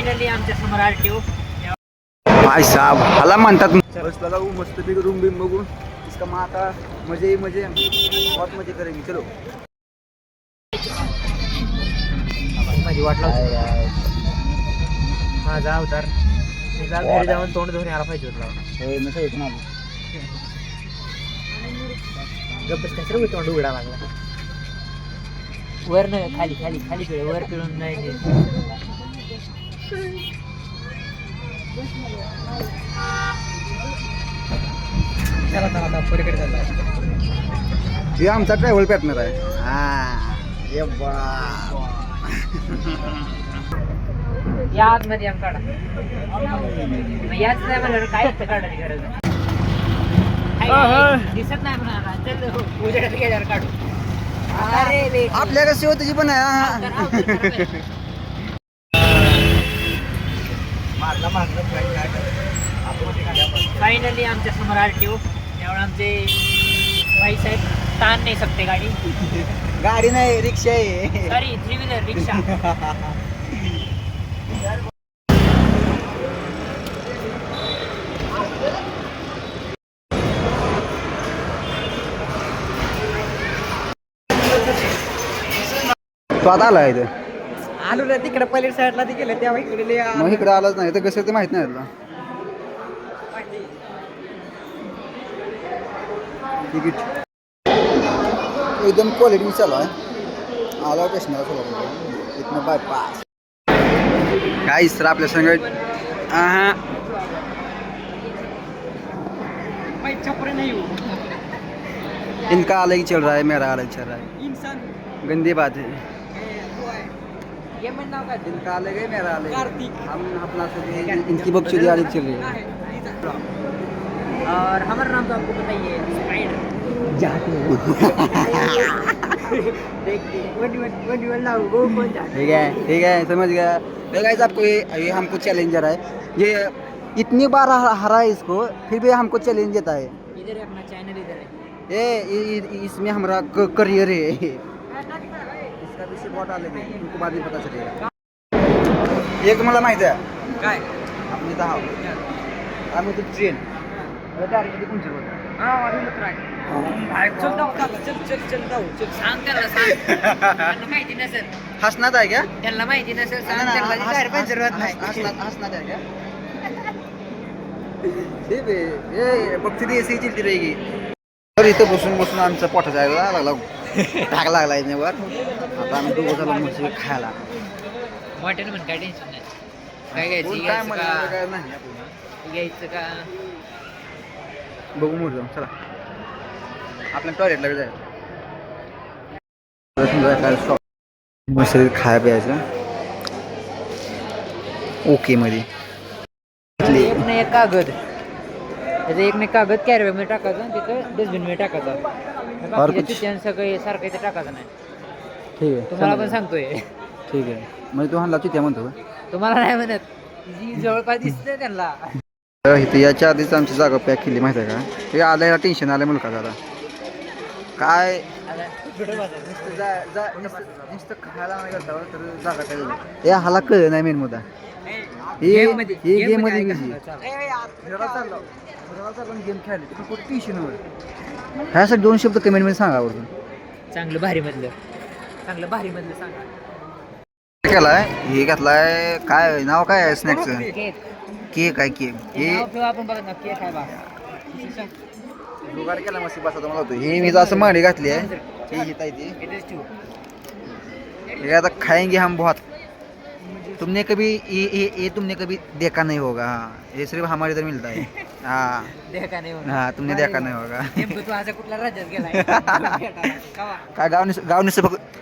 Finally आमच्या समोर RTO भाई साहब हाला म्हणतात बसला जाऊ मस्त पैकी रूम बिम बघून इसका माता मजे मजे बहुत मजे करेंगे चलो माझी वाट लावतो माझा अवतार मी घरी जाऊन तोंड धुवून यायला पाहिजे होता गप्पच कसं तोंड उघडा लागला वर न खाली खाली खाली पिळे वर पिळून नाही चला चला पलीकडे चालला हे आमचा ट्रॅव्हल पॅटनर आहे हा ये बा या आतमध्ये आम काढा याच नाही म्हणलं काय काढायची गरज दिसत नाही म्हणा चल उजेडात गेल्यावर काढू अरे आपल्या कशी होती पण आहे फायनली आमच्या समोर आरटीओ त्यामुळे आमचे भाईसाहेब ताण नाही सकते गाडी गाडी नाही रिक्षा आहे सॉरी थ्री व्हीलर रिक्षा तो आता आला इथं आलो ना तिकडे पलीड साईडला ते गेले तेव्हा इकडे मग इकडे आलाच नाही तर कसं ते माहित नाही तुला तिकीट एकदम क्वालिटी चालू आहे आला स्टेशनला सोडा इथनं बायपास काय सर आपल्या संग छपरे नहीं हो इनका अलग ही चल रहा है मेरा अलग चल रहा है इंसान गंदी बात है ये मन नाव का इनका अलग है मेरा अलग है कार्तिक हम अपना से इनकी बकचोदी अलग चल रही है और हमारा नाम तो आपको पता ही है स्पाइडर ठीक है समझ गया तो गाइस आपको ये हमको चैलेंजर है ये इतनी बार हरा है इसको फिर भी हमको चैलेंज देता है इधर है अपना चैनल इधर है ये इसमें हमारा करियर है इसका विषय बहुत अलग है उनको बाद में पता चलेगा एक मला माहिती आहे काय आपण इथं आहोत आम्ही ते ट्रेन डायरेक्ट कोणची बोलतो सांग त्याला सांग त्यांना माहिती नसेल हसनात आहे क्या त्यांना माहिती नसेल सांग त्याला बाहेर पंचर होत नाही हसनात आहे क्या ठीक आहे ये बघती एसी चलती रहेगी तर इथं बसून बसून आमचा पोटा जायला लागला धाक लागला याच्यावर आता आम्ही दोघं झालो मस्त खायला मॉटेल म्हण काय टेन्शन नाही काय घ्यायचं काय घ्यायचं म्हणलं का काय नाही आपण घ्यायचं का बघू मोठं चला आपल्या टॉयलेटला जायचं काय शॉप मस्त खाया प्यायचं ओके मध्ये एक ना एक कागद त्याचं एक ना कागद कॅरीबॅग मध्ये टाकायचं आणि तिथं डस्टबिन मध्ये टाकायचं बाकीच्या चिठ्ठ्यानं सगळं सारखं इथं टाकायचं नाही ठीक आहे तुम्हाला पण सांगतोय ठीक आहे म्हणजे तू हाणला चित्या म्हणतो तुम्हाला नाही म्हणत जी जवळपास दिसतंय त्यांना इथं याच्या आधीच आमची जागा पॅक केली माहिती आहे का हे आलं टेन्शन आलं मुलगा दादा काय नुसतं खायला नाही करता तर जागा काय हे हाला कळलं नाही मेन मुद्दा गेम मध्ये गेम खेळले कुठं टेन्शनवर ह्यासाठी दोन शब्द कमेंट मध्ये सांगा बरोबर चांगलं भारी मधलं सांगा केलाय हे घेतलाय काय नाव काय आहे स्नॅक्सचं केक केक आहे केक हे आपण बघत ना केक आहे बा जुगाड केला मस्त बसा तुम्हाला होतो हे मी असं माडी घातली आहे हे घेता येते ये आता खाएंगे हम बहुत तुमने कभी ये तुमने कभी देखा नहीं होगा हाँ ये सिर्फ हमारे इधर मिलता है हाँ देखा नाही होणार हाँ तुमने देखा नहीं होगा नेमकं तू असं कुठल्या राज्यात गेलाय काय गाव नसतं फक्त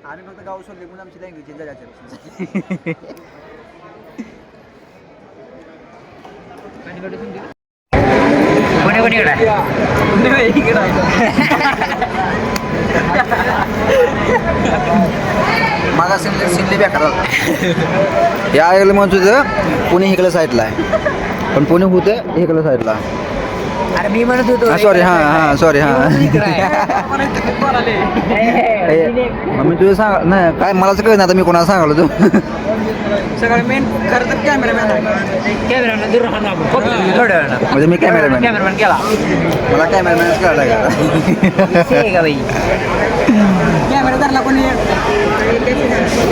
आम्ही फक्त गाव सोडले म्हणून आमची लँग्वेज जायचं कोणी मागा सिमले बेकार या ऐकलं म्हणत होतं पुणे इकडल्या साईडला आहे पण पुणे होतं इकडल्या साईडला अरे मी म्हणत होतो सॉरी हां सॉरी हां मग मी तुझं सांग नाही काय मलाच कळलं ना आता मी कोणाला सांगालो तू सगळं मेन खरं तर कॅमेरामॅन आहे. कॅमेरामॅन दूर राहणार आपण. फक्त थोड्या वेळानं. म्हणजे मी कॅमेरामॅन कॅमेरामॅन केला. मला कॅमेरामॅनच करायला लागला. ते आहे का बाई? कॅमेरा धरला कोणी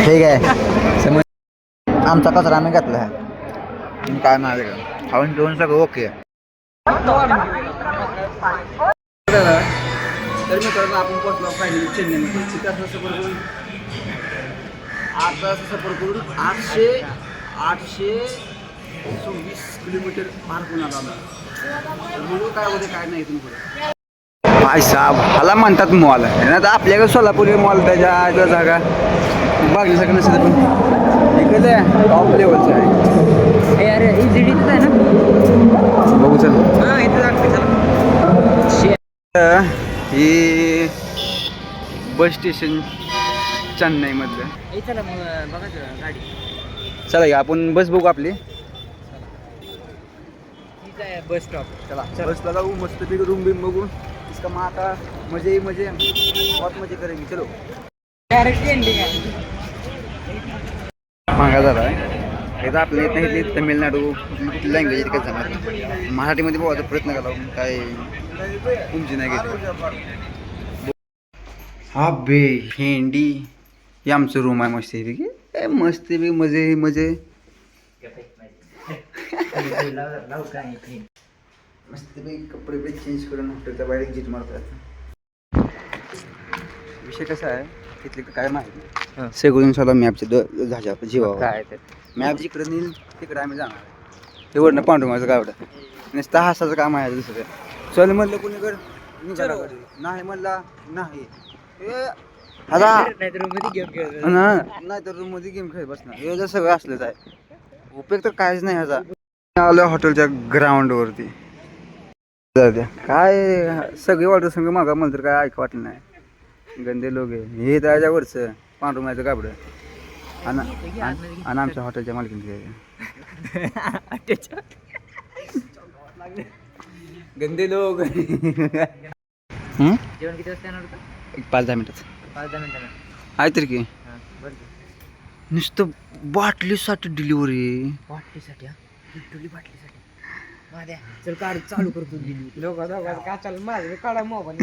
ठीक आहे समज आमचा कचरा आम्ही घातला आहे काय नाही वेगळं खाऊन पिऊन सगळं ओके. तर मित्रांनो आपण पोहोचलो फायनली चेन्नईमध्ये. चिकागो सफर करून 8 तास सफर करून 826 किलोमीटर पार करून आलो आम्ही. म्हणून काय होते काय नाही इथून पुढे. भाई साहेब ह्याला म्हणतात मॉल आहे ना तर आपल्याकडे सोलापुरी मॉल त्याच्या जागा बघण्यासारखं नसेल पण इकडे टॉप लेवलचं आहे. हे अरे इझिडीच आहे ना. बघू चल. हां इथे जागते चला. ही बस स्टेशन चेन्नईमधलं. हे चला मग बघायचं गाडी. चला या आपण बस बघू आपली. ठीक आहे बस स्टॉप. चला बसला जाऊ मस्त पैकी रूम बिम बघू इसका मग आता मजे ही मजे बहुत मजे करेंगे चलो. डायरेक्ट एंडिंग आहे. मागा झाला आहे एकदा आपल्या इथं इथली तमिळनाडू कुठली लँग्वेज काय जाणार मराठीमध्ये बोलायचा प्रयत्न केला पण काय तुमची नाही घेतली. हा बे भेंडी हे आमचं रूम आहे मस्त पैकी मस्त बी मजे मजे मस्त पैकी कपडे बी चेंज करून हॉटेलच्या बाहेर एक्झिट मारतात. विषय कसा आहे तिथले काय माहिती सगळून साला मॅपचे झाजा जीवा काय ते मॅप जिकडे नेईल तिकडे आम्ही जाणार. ते वरनं पांडुमाचं गावडं नुसतं हासाचं काम आहे दुसरं. चल म्हणलं कुणीकडे निघाला गाडी. नाही म्हणला नाही आता नाही तर मध्ये गेम खेळत. नाही तर रूम मध्ये गेम खेळत बसणार हे जर सगळं असलंच आहे उपयोग तर काहीच नाही ह्याचा. आलो हॉटेलच्या ग्राउंडवरती काय सगळे वाटत संग मागा मला तर काय ऐक वाटलं नाही. गंदे लोक आहे हे त्याच्यावरचं पांडुमाचं गाबडं आणि आमच्या हॉटेलच्या मालकीने गंदे लोक. जेवण किती वाजता येणार होतं? 5-10 मिनिटात 5-10 मिनिटांना. आहे तर की हां बरं. नुसतं बाटलीसाठी डिलिव्हरी. बाटलीसाठी हा लिटरली बाटलीसाठी. माझ्या चल काढ चालू करतो दिली. लोक काय चालू माझं काढा मोबाईल.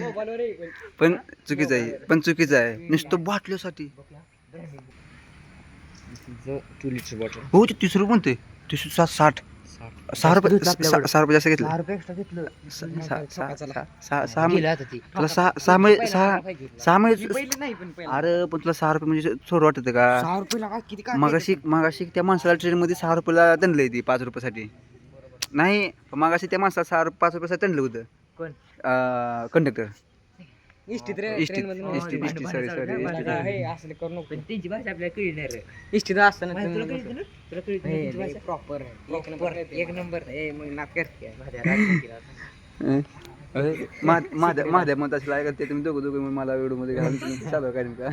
मोबाईलवर पण चुकीचं आहे नुसतं बाटलीसाठी. 2 लिटर बॉटल. हो ते 30 रुपये म्हणते 60 6 रुपये 6 रुपये जास्त घेतलं. 6 रुपये एक्स्ट्रा घेतलं. सहा गेलं आता ती. तुला सहा महिने पहिली नाही पण पहिला अरे पण तुला 6 रुपये म्हणजे थोडं वाटतं का? 6 रुपयाला काय किती काय मगाशी त्या माणसाला ट्रेनमध्ये 6 रुपयाला तणलंय ती 5 रुपयासाठी. नाही मगाशी त्या माणसाला 5 रुपयासाठी तणलं होतं कोण? कंडक्टर. इष्टीत रे इष्टीत, ट्रेन मध्ये इष्टीत, इष्टीत, sorry, इष्टीत. हे असले करू नको. पण त्यांची भाषा आपल्याला कळली नाही रे. इष्टीत असताना तुला कळली ना? तुला कळली ना त्यांची भाषा? प्रॉपर एक नंबर ए मग नाक करते माझ्या राजकीय महादेव म्हणत असला ते तुम्ही दोघं मला व्हिडिओमध्ये घालून तुम्ही चालू काय का.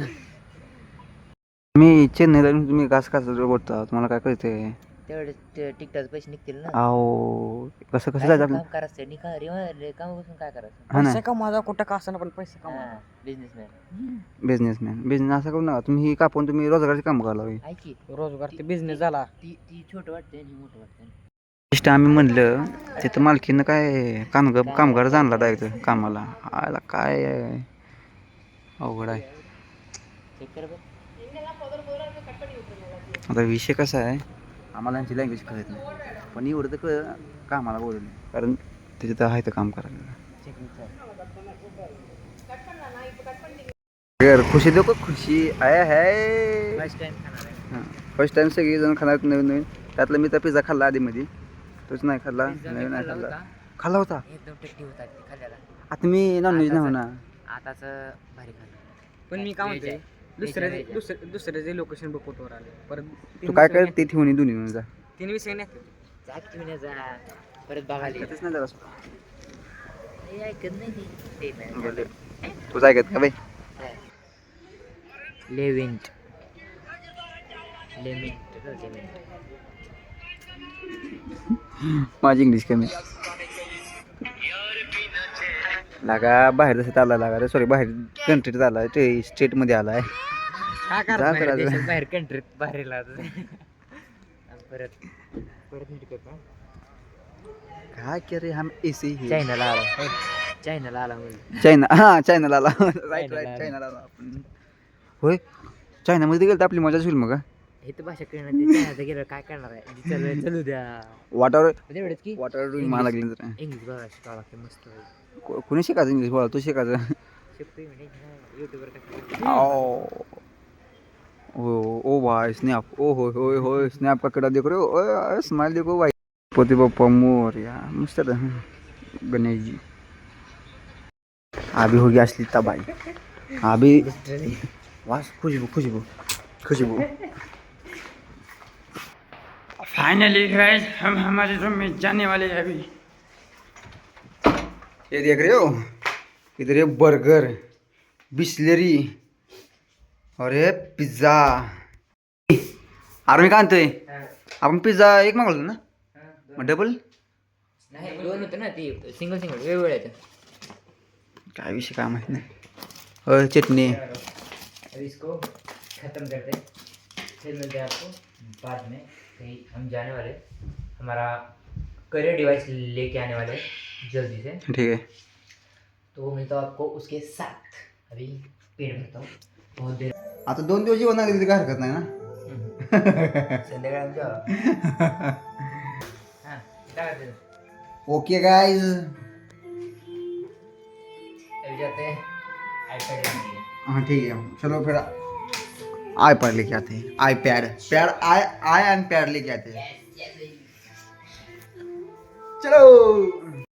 मी चेन्नईला तुम्ही कसं बोलता तुम्हाला काय कळतंय? तेवढे तिकटाचे पैसे निघतील ना. अहो कसं जायचं आपलं काम करायचं निघा रे काम बसून काय करायचं. हा ना पैसे कमावा कुठं का असताना पण पैसे कमावा. बिझनेसमॅन बिझनेस असं करू नका तुम्ही ही कापून तुम्ही रोजगाराची काम करायला हवी. ऐकी रोजगार ते बिझनेस झाला. ती छोटं वाटते आणि मोठं वाटतं. इष्ट आम्ही म्हणलं तिथं मालकीनं काय कामगार जाणला डायरेक्ट कामाला आला काय अवघड आहे. चेक कर बघ. आता विषय कसा आहे आम्हाला यांची लँग्वेज कळत नाही पण एवढं तर कामाला बोलले कारण त्याच्यात आहे तर काम करायला. खुशी देखो खुशी आहे है. फर्स्ट टाइम खाणार आहे. फर्स्ट टाइम सगळी जण खाणार नवीन त्यातलं मी तर पिझ्झा खाल्ला आधीमध्ये तोच नाही खाल्ला पिझ्झा नवीन नाही खाल्ला खाल्ला होता. खाल्ला होता. एकदम टेस्टी होता ते खाल्ल्याला. आता मी नॉनव्हेज नाही होणार. आताच भारी खाल्लं. पण मी काय म्हणते दुसऱ्याचे लोकेशन बुक होतो आले परत तू काय कर ते ठेवून दोन्ही जा 3 विषय नाही. जा घेऊन ये जा. परत बघायला ये. नाही जरा हे ऐकत नाही ते नाही. तुझं ऐकत का बाई लेविंट माझी इंग्लिश कमी लागा बाहेर जसं आला लागा रे सॉरी बाहेर कंट्रीत आला स्टेटमध्ये आला आहे काय जा करणार करा, जा. देशात बाहेर कंट्रीत बाहेरला आता. परत परत नीट कर का? काय के रे हम ऐसे ही चायनाला आला चायनाला आला म्हणजे चायना हा चायनाला आला राईट चायनाला राईट आला. चायनाला आला आपण होय चायनामध्ये गेलं तर आपली मजाच होईल मग हे तर भाषा कळणार ते चायनाचं गेलं काय करणार आहे चल चलू द्या वाटावर एवढंच की वाटावर मला लागली जरा इंग्लिश बघा शिकावं लागते मस्त कोणी शिकायचं इंग्लिश बोला तू शिकायचं शिकतोय म्हणजे युट्यूबवर कसं ओ भाई स्नैप ओ हो हो स्नैप का कड़ा देख रहे हो ओए स्माइल देखो भाई पोते बाप्पा मोरया मस्त था गणेश जी अभी हो गया असली तबाही अभी वास खुशबू खुशबू खुशबू फाइनली गाइस हम हमारे रूम में जाने वाले हैं अभी। ये देख रहे हो इधर ये बर्गर बिस्लेरी और ये पिझ्झा अरे मी काय आणतोय आपण पिझ्झा एक मागवलो ना मग डबल नाही दोन होतं ना ती सिंगल सिंगल वेगवेगळ्या आहेत. काय विषय काय माहित नाही चटणी अब इसको खत्म करते हैं फिर मिलते हैं आपको बाद में कहीं हम जाने वाले हमारा करियर डिवाइस लेके आने वाले हैं जल्दी से ठीक है तो वो मिलता हूँ आपको उसके साथ अभी पेट भरता हूँ बहुत देर आता 2 दिवस जेवण लागली तरी काय हरकत नाही ना संध्याकाळी आमच्या हां काय करते ओके गाइस अभी जाते हैं आईपैड लेने हाँ ठीक है चलो फिर आईपैड लेके आते हैं आईपैड पैड आई एंड पैड लेके आते हैं चलो